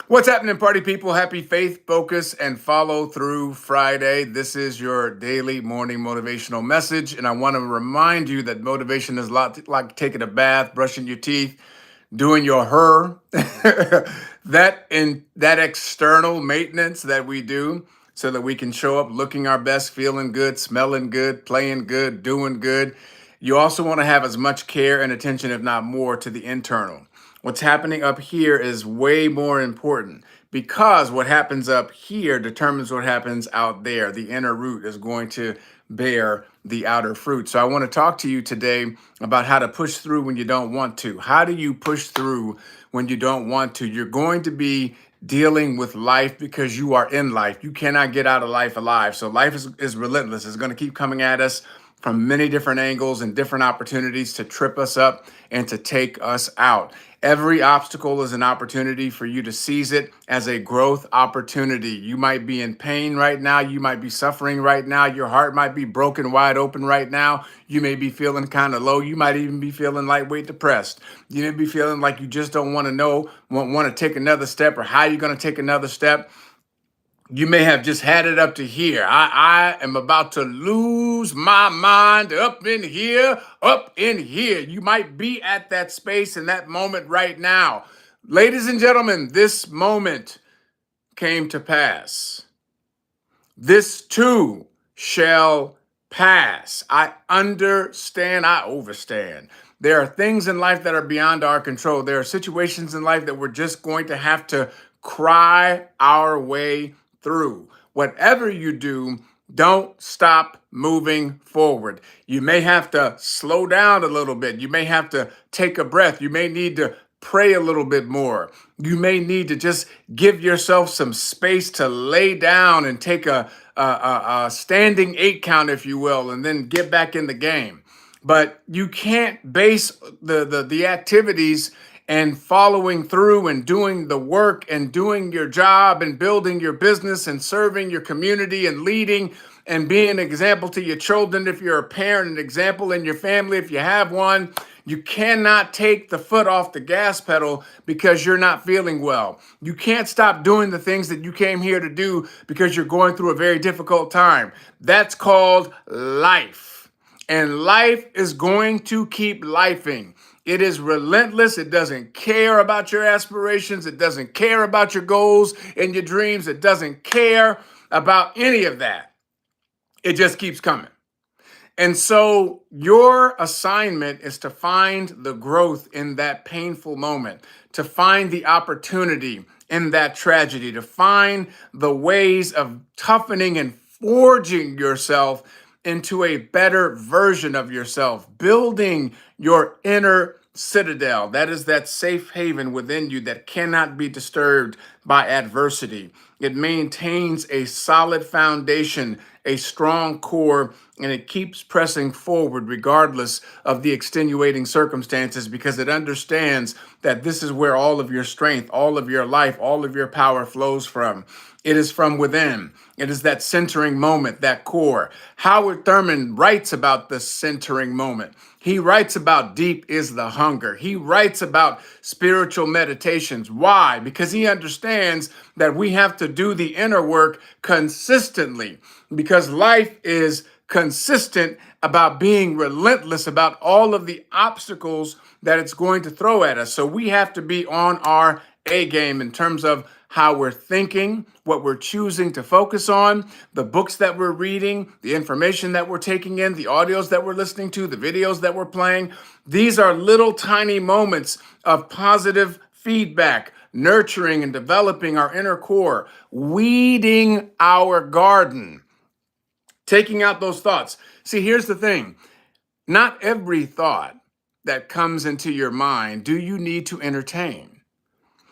What's happening, party people? Happy Faith, Focus, and Follow Through Friday. This is your daily morning motivational message. And I want to remind you that motivation is a lot like taking a bath, brushing your teeth, doing your her, that external maintenance that we do so that we can show up looking our best, feeling good, smelling good, playing good, doing good. You also want to have as much care and attention, if not more, to the internal. What's happening up here is way more important because what happens up here determines what happens out there. The inner root is going to bear the outer fruit. So I want to talk to you today about how to push through when you don't want to. How do you push through when you don't want to? You're going to be dealing with life because you are in life. You cannot get out of life alive. So life is relentless. It's going to keep coming at us from many different angles and different opportunities to trip us up and to take us out. Every obstacle is an opportunity for you to seize it as a growth opportunity. You might be in pain right now. You might be suffering right now. Your heart might be broken wide open right now. You may be feeling kind of low. You might even be feeling lightweight depressed. You may be feeling like you just don't want to know, want to take another step or how you're going to take another step. You may have just had it up to here. I am about to lose my mind up in here, up in here. You might be at that space in that moment right now. Ladies and gentlemen, this moment came to pass. This too shall pass. I understand, I overstand. There are things in life that are beyond our control. There are situations in life that we're just going to have to cry our way through. Whatever you do, don't stop moving forward. You may have to slow down a little bit. You may have to take a breath. You may need to pray a little bit more. You may need to just give yourself some space to lay down and take a standing 8 count, if you will, and then get back in the game. But you can't base the activities and following through and doing the work and doing your job and building your business and serving your community and leading and being an example to your children if you're a parent, an example in your family if you have one. You cannot take the foot off the gas pedal because you're not feeling well. You can't stop doing the things that you came here to do because you're going through a very difficult time. That's called life. And life is going to keep lifing. It is relentless. It doesn't care about your aspirations. It doesn't care about your goals and your dreams. It doesn't care about any of that. It just keeps coming. And so your assignment is to find the growth in that painful moment, to find the opportunity in that tragedy, to find the ways of toughening and forging yourself into a better version of yourself, building your inner citadel. That is that safe haven within you that cannot be disturbed by adversity. It maintains a solid foundation, a strong core, and it keeps pressing forward regardless of the extenuating circumstances because it understands that this is where all of your strength, all of your life, all of your power flows from. It is from within. It is that centering moment, that core. Howard Thurman writes about the centering moment. He writes about deep is the hunger. He writes about spiritual meditations. Why? Because he understands that we have to do the inner work consistently because life is consistent about being relentless about all of the obstacles that it's going to throw at us. So we have to be on our A game in terms of how we're thinking, what we're choosing to focus on, the books that we're reading, the information that we're taking in, the audios that we're listening to, the videos that we're playing. These are little tiny moments of positive feedback, nurturing and developing our inner core, weeding our garden, taking out those thoughts. See, here's the thing. Not every thought that comes into your mind do you need to entertain.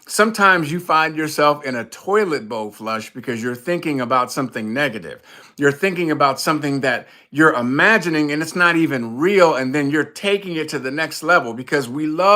Sometimes you find yourself in a toilet bowl flush because you're thinking about something negative. You're thinking about something that you're imagining and it's not even real, and then you're taking it to the next level because we love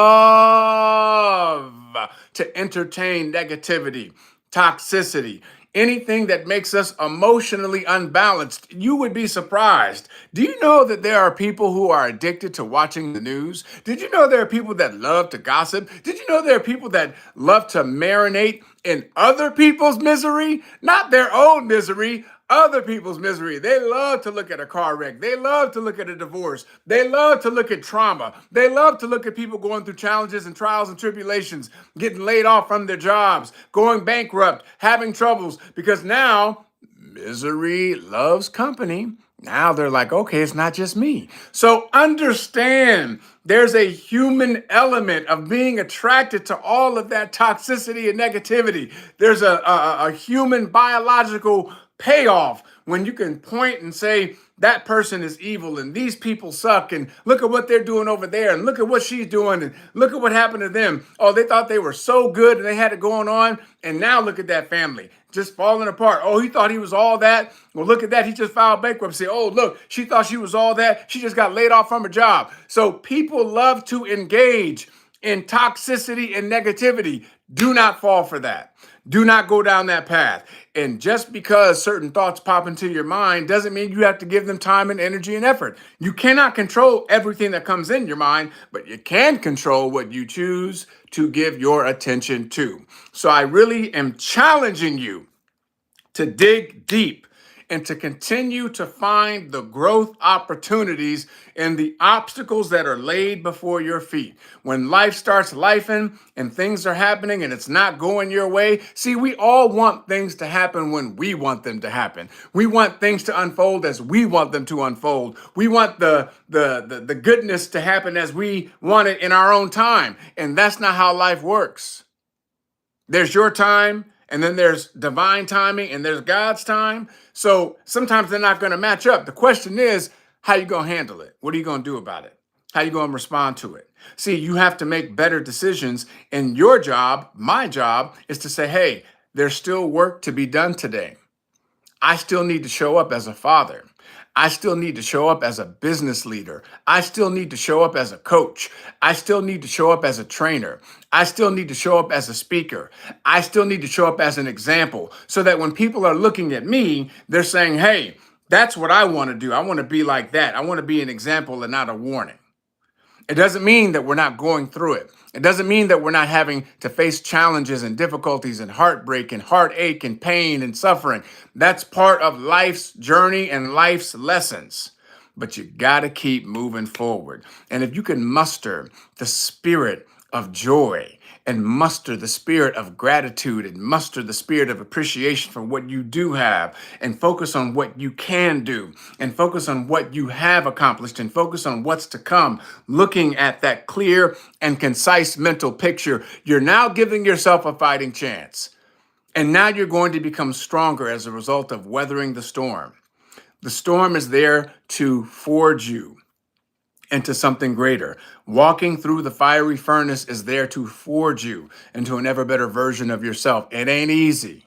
to entertain negativity, toxicity, anything that makes us emotionally unbalanced. You would be surprised. Do you know that there are people who are addicted to watching the news? Did you know there are people that love to gossip? Did you know there are people that love to marinate in other people's misery, not their own misery, other people's misery. They love to look at a car wreck. They love to look at a divorce. They love to look at trauma. They love to look at people going through challenges and trials and tribulations, getting laid off from their jobs, going bankrupt, having troubles, because now misery loves company. Now they're like, okay, it's not just me. So understand there's a human element of being attracted to all of that toxicity and negativity. There's a human biological payoff when you can point and say, that person is evil and these people suck and look at what they're doing over there and look at what she's doing and look at what happened to them. Oh, they thought they were so good and they had it going on, and now look at that family just falling apart. Oh, he thought he was all that. Well, look at that. He just filed bankruptcy. Oh, look, she thought she was all that. She just got laid off from her job. So people love to engage in toxicity and negativity. Do not fall for that. Do not go down that path. And just because certain thoughts pop into your mind doesn't mean you have to give them time and energy and effort. You cannot control everything that comes in your mind, but you can control what you choose to give your attention to. So I really am challenging you to dig deep and to continue to find the growth opportunities in the obstacles that are laid before your feet. When life starts lifing and things are happening and it's not going your way, see, we all want things to happen when we want them to happen. We want things to unfold as we want them to unfold. We want the goodness to happen as we want it in our own time. And that's not how life works. There's your time, and then there's divine timing, and there's God's time. So sometimes they're not going to match up. The question is, how you going to handle it? What are you going to do about it? How you going to respond to it? See, you have to make better decisions. And your job, my job, is to say, hey, there's still work to be done today. I still need to show up as a father. I still need to show up as a business leader. I still need to show up as a coach. I still need to show up as a trainer. I still need to show up as a speaker. I still need to show up as an example so that when people are looking at me, they're saying, hey, that's what I want to do. I want to be like that. I want to be an example and not a warning. It doesn't mean that we're not going through it. It doesn't mean that we're not having to face challenges and difficulties and heartbreak and heartache and pain and suffering. That's part of life's journey and life's lessons. But you got to keep moving forward. And if you can muster the spirit of joy and muster the spirit of gratitude and muster the spirit of appreciation for what you do have and focus on what you can do and focus on what you have accomplished and focus on what's to come, looking at that clear and concise mental picture, you're now giving yourself a fighting chance. And now you're going to become stronger as a result of weathering the storm. The storm is there to forge you into something greater. Walking through the fiery furnace is there to forge you into an ever better version of yourself. It ain't easy.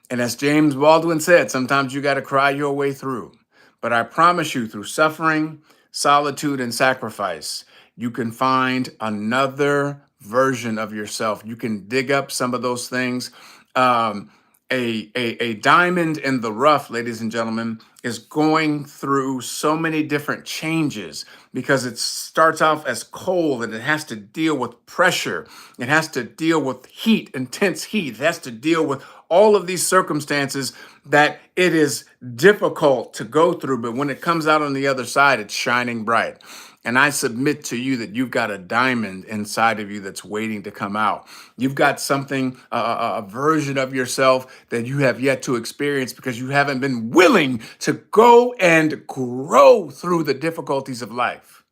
And as James Baldwin said, sometimes you got to cry your way through. But I promise you, through suffering, solitude, and sacrifice, you can find another version of yourself. You can dig up some of those things. A diamond in the rough, ladies and gentlemen, is going through so many different changes because it starts off as coal and it has to deal with pressure. It has to deal with heat, intense heat. It has to deal with all of these circumstances that it is difficult to go through. But when it comes out on the other side, it's shining bright. And I submit to you that you've got a diamond inside of you that's waiting to come out. You've got something, a version of yourself that you have yet to experience because you haven't been willing to go and grow through the difficulties of life.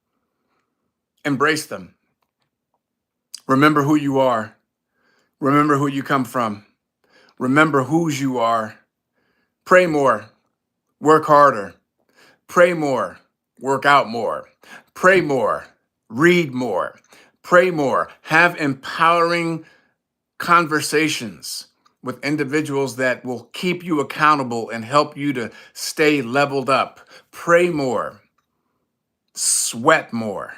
Embrace them. Remember who you are. Remember who you come from. Remember whose you are. Pray more. Work harder. Pray more. Work out more. Pray more. Read more. Pray more. Have empowering conversations with individuals that will keep you accountable and help you to stay leveled up. Pray more. Sweat more.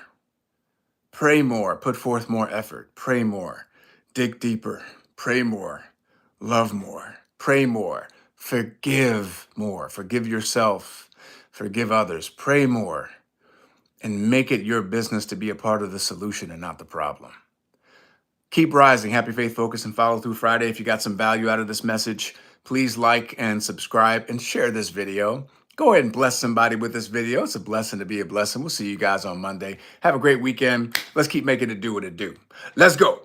Pray more. Put forth more effort. Pray more. Dig deeper. Pray more. Love more. Pray more. Forgive more. Forgive yourself. Forgive others. Pray more. And make it your business to be a part of the solution and not the problem. Keep rising. Happy Faith Focus and Follow Through Friday. If you got some value out of this message, please like and subscribe and share this video. Go ahead and bless somebody with this video. It's a blessing to be a blessing. We'll see you guys on Monday. Have a great weekend. Let's keep making it do what it do. Let's go.